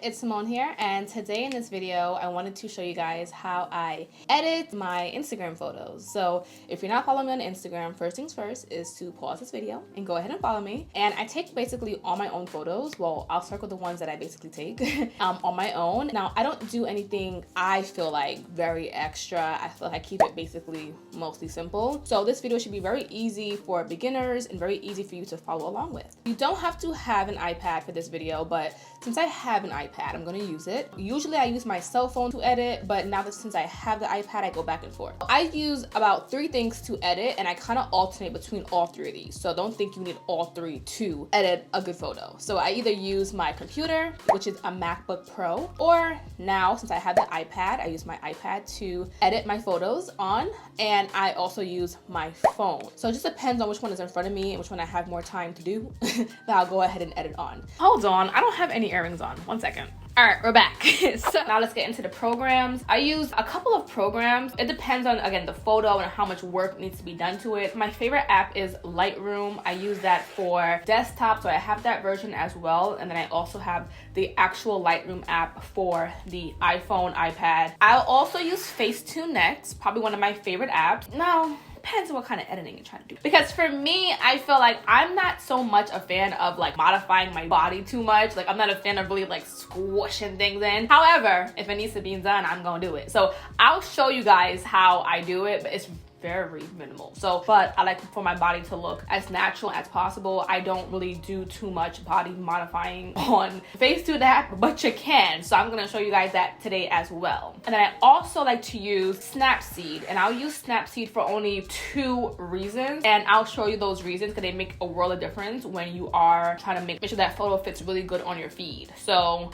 it's Simone here, and today in this video I wanted to show you guys how I edit my Instagram photos. So if you're not following me on Instagram, first things first is to pause this video and go ahead and follow me. And I take basically all my own photos. Well, I'll circle the ones that I basically take on my own. Now, I don't do anything I feel like very extra. I feel like I keep it basically mostly simple. So this video should be very easy for beginners and very easy for you to follow along with. You don't have to have an iPad for this video, but since I have an iPad, I'm gonna use it. Usually I use my cell phone to edit, but now that since I have the iPad, I go back and forth. I use about 3 things to edit, and I kind of alternate between all 3 of these. So don't think you need all 3 to edit a good photo. So I either use my computer, which is a MacBook Pro, or now since I have the iPad, I use my iPad to edit my photos on, and I also use my phone. So it just depends on which one is in front of me and which one I have more time to do that I'll go ahead and edit on. Hold on, I don't have any earrings on. 1 second. All right, we're back. So now let's get into the programs. I use a couple of programs. It depends on, again, the photo and how much work needs to be done to it. My favorite app is Lightroom. I use that for desktop, so I have that version as well. And then I also have the actual Lightroom app for the iPhone, iPad. I'll also use Facetune next, probably one of my favorite apps. Now, depends on what kind of editing you're trying to do. Because for me, I feel like I'm not so much a fan of like modifying my body too much. Like I'm not a fan of really like squishing things in. However, if it needs to be done, I'm gonna do it. So I'll show you guys how I do it, but it's very minimal. So, but I like for my body to look as natural as possible. I don't really do too much body modifying on Facetune app, but you can. So I'm gonna show you guys that today as well. And then I also like to use Snapseed, and I'll use Snapseed for only 2 reasons. And I'll show you those reasons because they make a world of difference when you are trying to make sure that photo fits really good on your feed. So,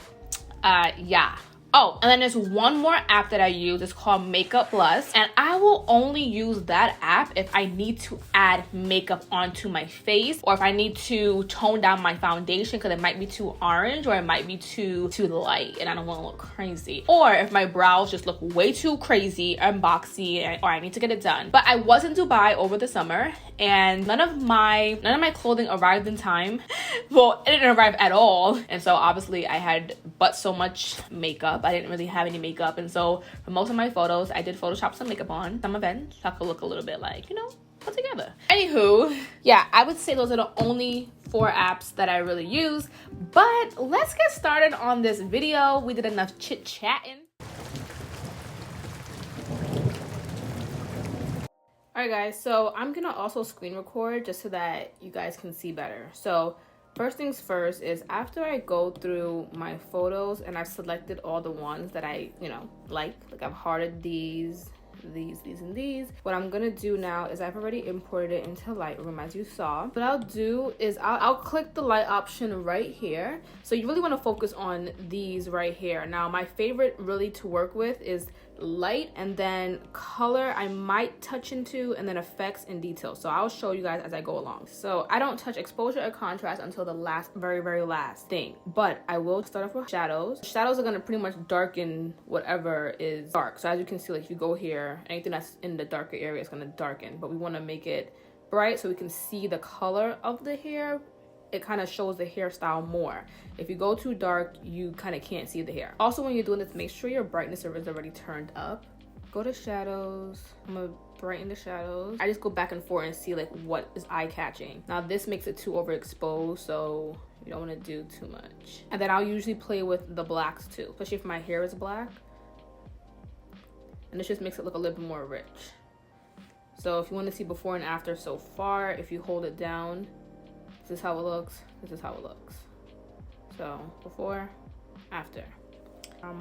yeah. Oh, and then there's one more app that I use. It's called Makeup Plus, and I will only use that app if I need to add makeup onto my face, or if I need to tone down my foundation because it might be too orange or it might be too light and I don't want to look crazy, or if my brows just look way too crazy and boxy, or I need to get it done. But I was in Dubai over the summer, and none of my clothing arrived in time. Well, it didn't arrive at all, and so obviously I had but so much makeup. I didn't really have any makeup, and so for most of my photos I did Photoshop some makeup on some events so I could look a little bit like, you know, put together. Anywho, yeah, I would say those are the only 4 apps that I really use. But let's get started on this video. We did enough chit-chatting. Alright guys, so I'm gonna also screen record just so that you guys can see better. So first things first is after I go through my photos and I've selected all the ones that I, you know, like I've hearted these, and these. What I'm gonna do now is I've already imported it into Lightroom, as you saw. What I'll do is I'll click the light option right here. So you really want to focus on these right here. Now my favorite really to work with is light, and then color I might touch into, and then effects and detail. So I'll show you guys as I go along. So I don't touch exposure or contrast until the last, very last thing, but I will start off with shadows. Shadows are going to pretty much darken whatever is dark. So as you can see, like if you go here, anything that's in the darker area is going to darken, but we want to make it bright so we can see the color of the hair. It kind of shows the hairstyle more. If you go too dark, you kind of can't see the hair. Also, when you're doing this, make sure your brightness is already turned up. Go to shadows. I'm gonna brighten the shadows. I just go back and forth and see like what is eye-catching. Now this makes it too overexposed, so you don't want to do too much. And then I'll usually play with the blacks too, especially if my hair is black. And this just makes it look a little bit more rich. So if you want to see before and after so far, if you hold it down, this is how it looks, this is how it looks. So before, after.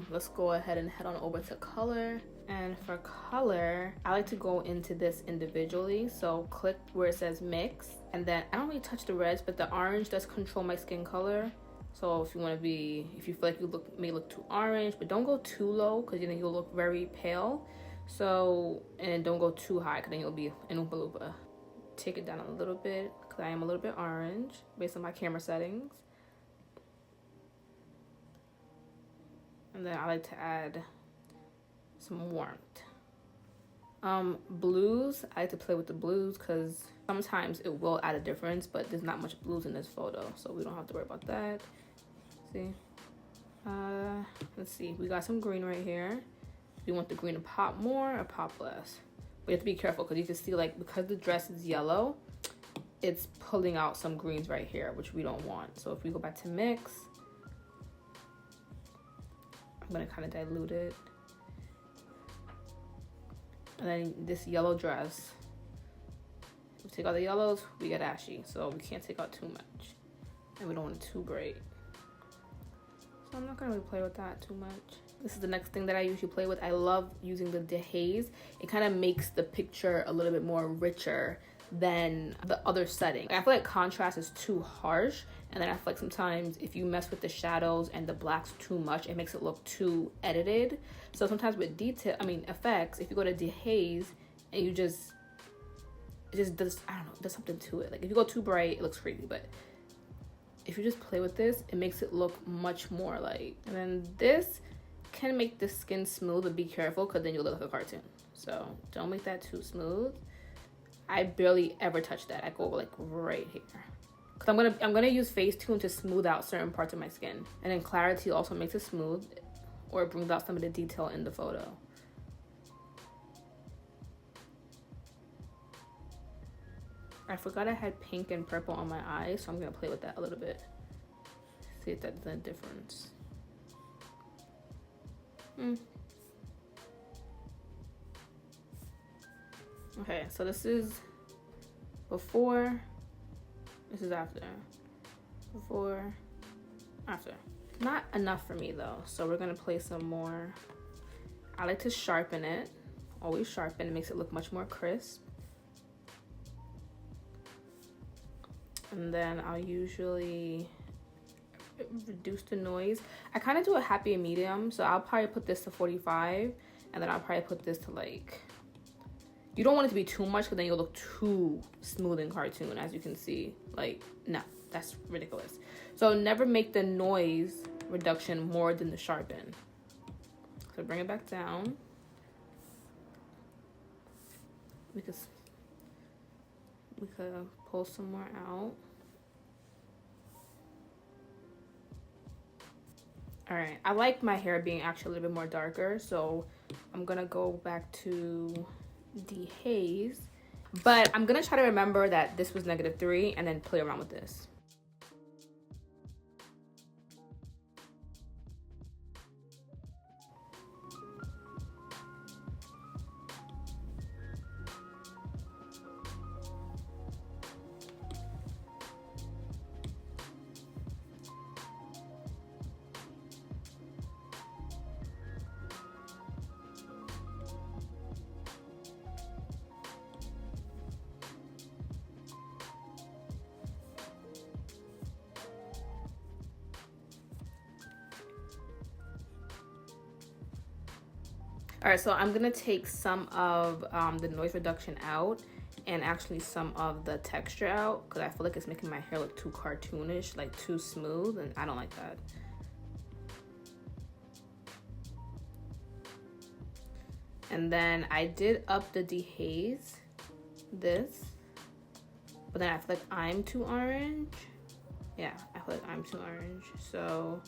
Let's go ahead and head on over to color. And for color, I like to go into this individually. So click where it says mix, and then I don't really touch the reds, but the orange does control my skin color. So if you want to be, if you feel like you may look too orange, but don't go too low because then you'll look very pale. So, and don't go too high because then you'll be an Oompa Loompa. Take it down a little bit because I am a little bit orange based on my camera settings. And then I like to add some warmth. Blues, I like to play with the blues because sometimes it will add a difference, but there's not much blues in this photo, so we don't have to worry about that. See? let's see, we got some green right here. You want the green to pop more or pop less? But you have to be careful because you can see, like, because the dress is yellow, it's pulling out some greens right here, which we don't want. So if we go back to mix, I'm gonna kind of dilute it. And then this yellow dress, we take out the yellows, we get ashy. So we can't take out too much. And we don't want it too bright. So I'm not gonna really play with that too much. This is the next thing that I usually play with. I love using the dehaze. It kind of makes the picture a little bit more richer than the other setting. I feel like contrast is too harsh, and then I feel like sometimes if you mess with the shadows and the blacks too much, it makes it look too edited. So sometimes with effects, if you go to dehaze and you it just does, I don't know, does something to it. Like if you go too bright, it looks crazy, but if you just play with this, it makes it look much more like, and then this can make the skin smooth, but be careful because then you'll look like a cartoon. So don't make that too smooth. I barely ever touch that. I go like right here. Cause I'm gonna use Facetune to smooth out certain parts of my skin. And then clarity also makes it smooth, or it brings out some of the detail in the photo. I forgot I had pink and purple on my eyes, so I'm gonna play with that a little bit. See if that's a difference. Okay, so this is before, this is after. Before, after. Not enough for me though, so we're gonna play some more. I like to sharpen it, always sharpen. It makes it look much more crisp. And then I'll usually reduce the noise. I kind of do a happy medium, so I'll probably put this to 45, and then I'll probably put this to like, you don't want it to be too much because then you'll look too smooth and cartoon, as you can see. Like, no, that's ridiculous. So never make the noise reduction more than the sharpen. So bring it back down. We could pull some more out. All right, I like my hair being actually a little bit more darker, so I'm gonna go back to dehaze, but I'm gonna try to remember that this was -3 and then play around with this. All right, so I'm gonna take some of the noise reduction out and actually some of the texture out because I feel like it's making my hair look too cartoonish, like too smooth, and I don't like that. And then I did up the dehaze, this, but then I feel like I'm too orange. Yeah, I feel like I'm too orange. So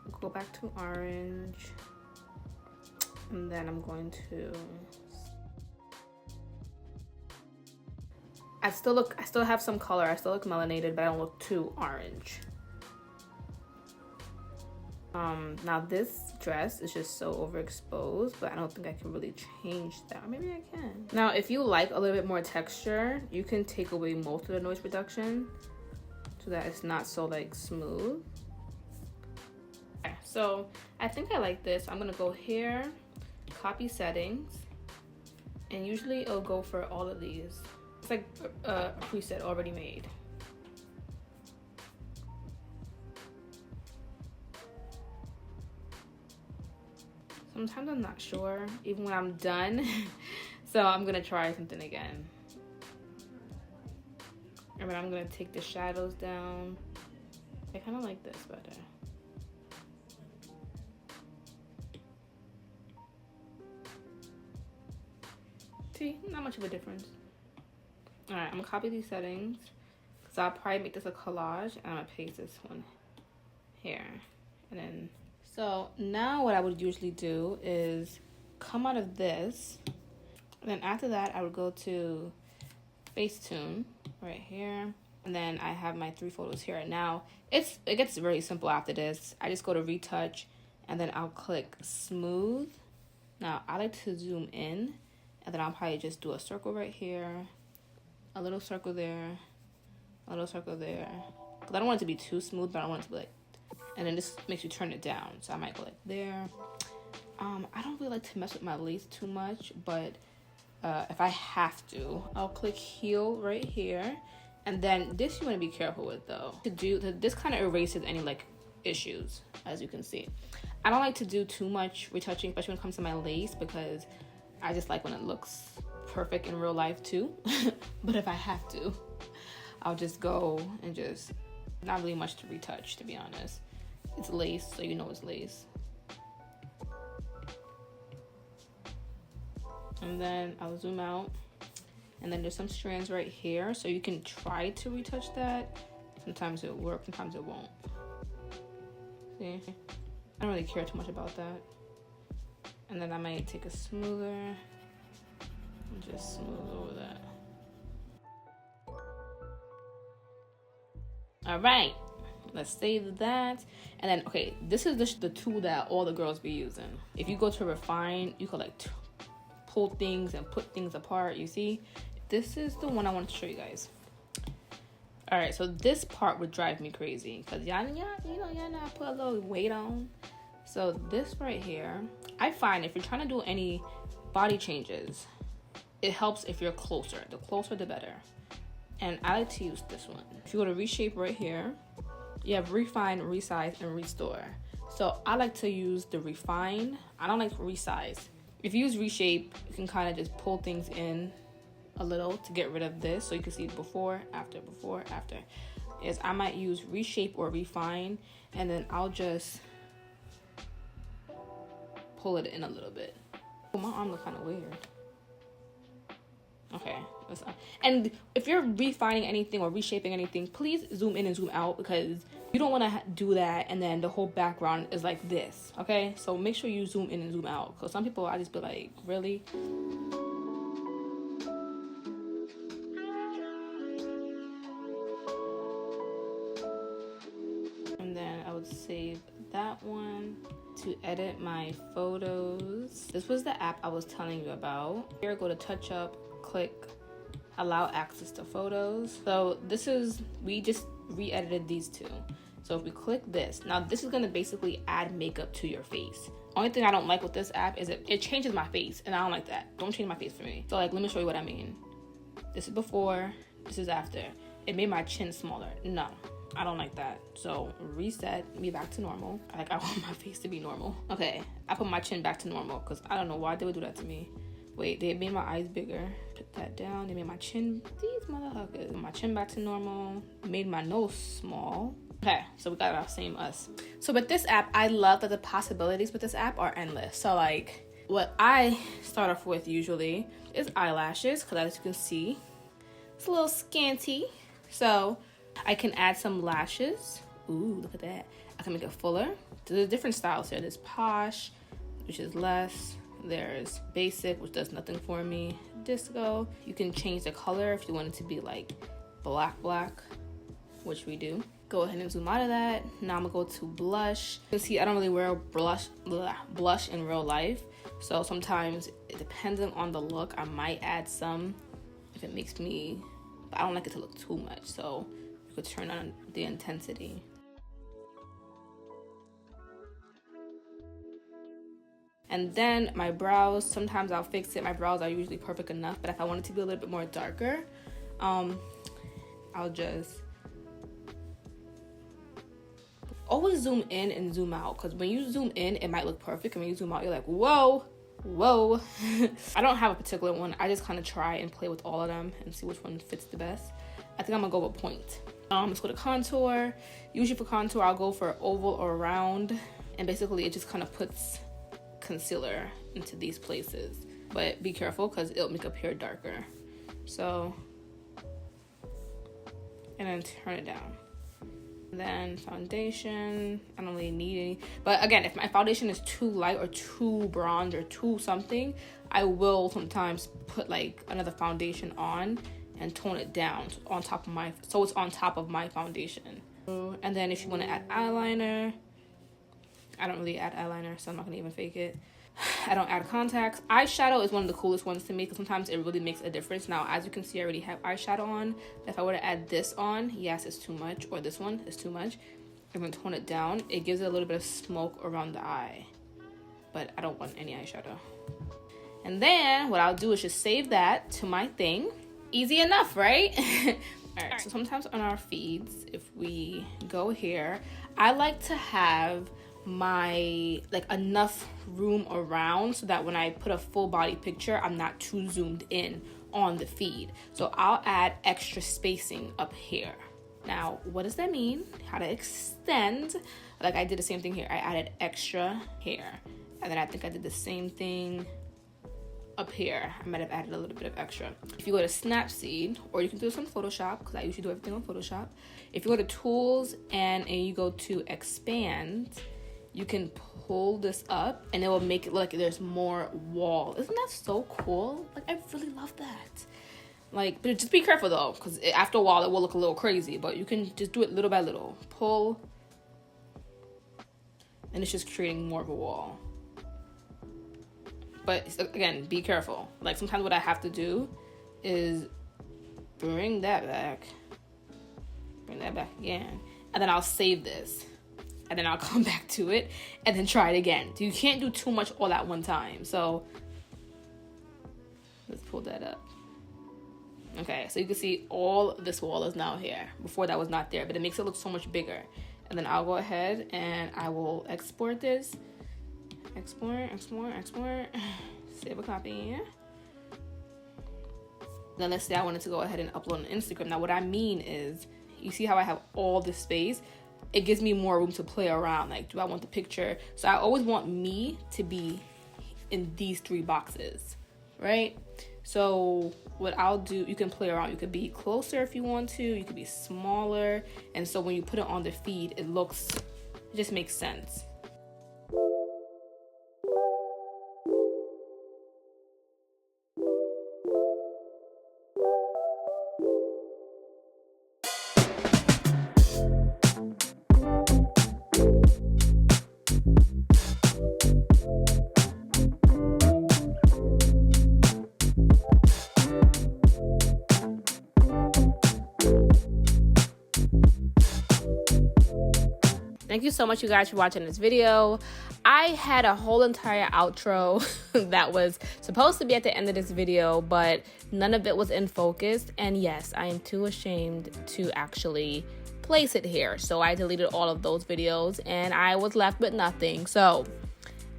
I'll go back to orange. And then I'm going to, I still have some color. I still look melanated, but I don't look too orange. Now this dress is just so overexposed, but I don't think I can really change that. Or maybe I can. Now, if you like a little bit more texture, you can take away most of the noise reduction so that it's not so like smooth. Okay, so I think I like this. I'm gonna go here, copy settings, and usually it'll go for all of these. It's like a preset already made. Sometimes I'm not sure even when I'm done. So I'm gonna try something again. And then I'm gonna take the shadows down. I kind of like this better. See, not much of a difference. All right, I'm gonna copy these settings because I'll probably make this a collage, and I'm gonna paste this one here and then So now what I would usually do is come out of this, and then after that I would go to Facetune right here, and then I have my 3 photos here. And now it gets very simple after this. I just go to retouch, and then I'll click smooth. Now I like to zoom in, and then I'll probably just do a circle right here, a little circle there, a little circle there, because I don't want it to be too smooth, but I don't want it to be like, and then this makes you turn it down. So I might go like there. I don't really like to mess with my lace too much, but if I have to, I'll click heal right here. And then this you want to be careful with though. This kind of erases any like issues, as you can see. I don't like to do too much retouching, especially when it comes to my lace, because I just like when it looks perfect in real life too. But if I have to, I'll just go and just, not really much to retouch, to be honest. It's lace, so you know it's lace. And then I'll zoom out, and then there's some strands right here, so you can try to retouch that. Sometimes it'll work, sometimes it won't. See? I don't really care too much about that. And then I might take a smoother and just smooth over that. All right, let's save that. And then, okay, this is the tool that all the girls be using. If you go to refine, you could like pull things and put things apart, you see? This is the one I want to show you guys. All right, so this part would drive me crazy because y'all not put a little weight on. So this right here, I find if you're trying to do any body changes, it helps if you're closer. The closer, the better. And I like to use this one. If you go to reshape right here, you have refine, resize, and restore. So I like to use the refine. I don't like resize. If you use reshape, you can kind of just pull things in a little to get rid of this, so you can see before, after, before, after. Is I might use reshape or refine, and then I'll just pull it in a little bit. Oh, my arm looks kind of weird. Okay, and if you're refining anything or reshaping anything, please zoom in and zoom out, because you don't want to do that and then the whole background is like this. Okay, so make sure you zoom in and zoom out, because some people, I just be like, really? And then I would save that one to edit my photos. This was the app I was telling you about. Here, go to touch up, click allow access to photos. So this is, we just re-edited these two. So if we click this, now this is gonna basically add makeup to your face. Only thing I don't like with this app is it changes my face, and I don't like that. Don't change my face for me. So like, let me show you what I mean. This is before, this is after. It made my chin smaller. No, I don't like that. So reset me back to normal. Like, I want my face to be normal. Okay, I put my chin back to normal because I don't know why they would do that to me. Wait, they made my eyes bigger. Put that down. They made my chin, these motherfuckers. My chin back to normal. Made my nose small. Okay, so we got our same us. So with this app, I love that the possibilities with this app are endless. So like, what I start off with usually is eyelashes, because as you can see, it's a little scanty. So I can add some lashes. Ooh, look at that. I can make it fuller. There's different styles here. There's posh, which is less. There's basic, which does nothing for me. Disco, you can change the color if you want it to be like black, which we do. Go ahead and zoom out of that. Now I'm gonna go to blush. You can see I don't really wear blush in real life. So sometimes, depending on the look, I might add some if it makes me, but I don't like it to look too much. So you could turn on the intensity. And then my brows, sometimes I'll fix it. My brows are usually perfect enough, but if I want it to be a little bit more darker, I'll just always zoom in and zoom out, because when you zoom in, it might look perfect, and when you zoom out, you're like, whoa. I don't have a particular one. I just kind of try and play with all of them and see which one fits the best. I think I'm gonna go with point. Let's go to contour. Usually for contour, I'll go for oval or round, and basically it just kind of puts concealer into these places, but be careful because it'll make up hair darker. So, and then turn it down. And then foundation, I don't really need any. But again, if my foundation is too light or too bronze or too something, I will sometimes put like another foundation on and tone it down on top of my, so it's on top of my foundation. And then if you want to add eyeliner, I don't really add eyeliner, so I'm not gonna even fake it. I don't add contacts. Eyeshadow is one of the coolest ones to me because sometimes it really makes a difference. Now, as you can see, I already have eyeshadow on. If I were to add this on, yes, it's too much, or this one is too much. I'm gonna tone it down. It gives it a little bit of smoke around the eye, but I don't want any eyeshadow. And then what I'll do is just save that to my thing. Easy enough, right? All right, so sometimes on our feeds, if we go here, I like to have my like enough room around so that when I put a full body picture, I'm not too zoomed in on the feed. So I'll add extra spacing up here. Now, what does that mean? How to extend? Like I did the same thing here. I added extra here, and then I think I did the same thing up here. I might have added a little bit of extra. If you go to Snapseed, or you can do this on Photoshop, because I usually do everything on Photoshop. If you go to tools and you go to expand, you can pull this up and it will make it look like there's more wall. Isn't that so cool? Like, I really love that. Like, but just be careful though, because after a while it will look a little crazy, but you can just do it little by little. Pull, and it's just creating more of a wall. But again, be careful. Like sometimes what I have to do is bring that back again, and then I'll save this. And then I'll come back to it and then try it again. You can't do too much all at one time. So let's pull that up. Okay, so you can see all this wall is now here. Before that was not there, but it makes it look so much bigger. And then I'll go ahead and I will export this. Export. Save a copy. Then let's say I wanted to go ahead and upload on Instagram. Now what I mean is, you see how I have all this space? It gives me more room to play around. Like, do I want the picture? So I always want me to be in these 3 boxes, right? So what I'll do, you can play around. You could be closer if you want to. You could be smaller. And so when you put it on the feed, it just makes sense. Thank you so much, you guys, for watching this video. I had a whole entire outro that was supposed to be at the end of this video, but none of it was in focus. And yes, I am too ashamed to actually place it here. So I deleted all of those videos and I was left with nothing. So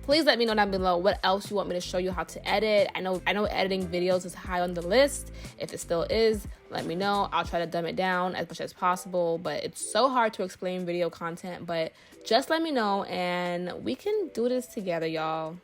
please let me know down below what else you want me to show you how to edit. I know editing videos is high on the list. If it still is, let me know. I'll try to dumb it down as much as possible, but it's so hard to explain video content. But just let me know and we can do this together, y'all.